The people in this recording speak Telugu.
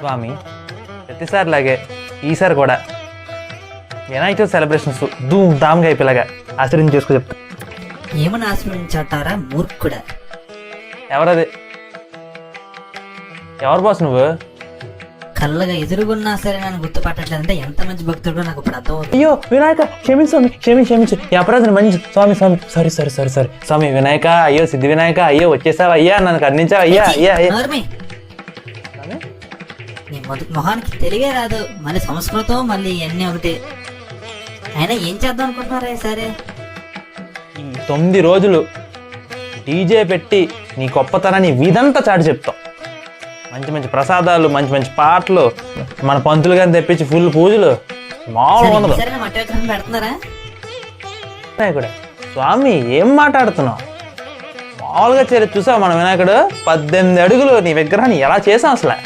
స్వామి ప్రతిసారిలాగే ఈసారి కూడా వినాయక చవితి సెలబ్రేషన్స్ ధూమ్ ధామ్గా అయిపోయేలాగా ఆశ్రయం చేసుకో చెప్తా. ఏమని ఆశ్రయించాటారా మూర్ఖుడా? ఎవరది? ఎవరు బాస్ నువ్వు? కళ్ళగా ఎదురుగున్నా సరే నన్ను గుర్తుపట్టట్లేదంటే ఎంత మంచి భక్తుడో నాకు ఇప్పుడు అర్థం అవుతుంది. అయ్యో వినాయక క్షమించు స్వామి, క్షమించు ఈ అపరాధం మంచి స్వామి స్వామి సారీ సారీ సారీ సారీ స్వామి వినాయక, అయ్యో సిద్ధి వినాయక, అయ్యో వచ్చేసావు అయ్యా, నన్ను కర్ణించావు అయ్యా అయ్యా అయ్యా. నోర్మి. నీ మొహానికి తెలుగే రాదు, మళ్ళీ సంస్కృతం, మళ్ళీ ఇవన్నీ ఒకటి. అయినా ఏం చేద్దాం అనుకుంటున్నారా సరే? ఈ 9 రోజులు డీజే పెట్టి నీ గొప్పతనాన్ని వీధంతా చాటి చెప్తాం. మంచి మంచి ప్రసాదాలు, మంచి మంచి పాటలు, మన పంతులు గారిని తెప్పించి ఫుల్ పూజలు, మామూలు ఉండదు. సరే మట్టి విగ్రహం పెడుతున్నారా? వినాయకుడే స్వామి ఏం మాట్లాడుతున్నావు? మామూలుగా చూసావు మన వినాయకుడు 18 అడుగులు నీ విగ్రహాన్ని ఎలా చేసాం అసలు.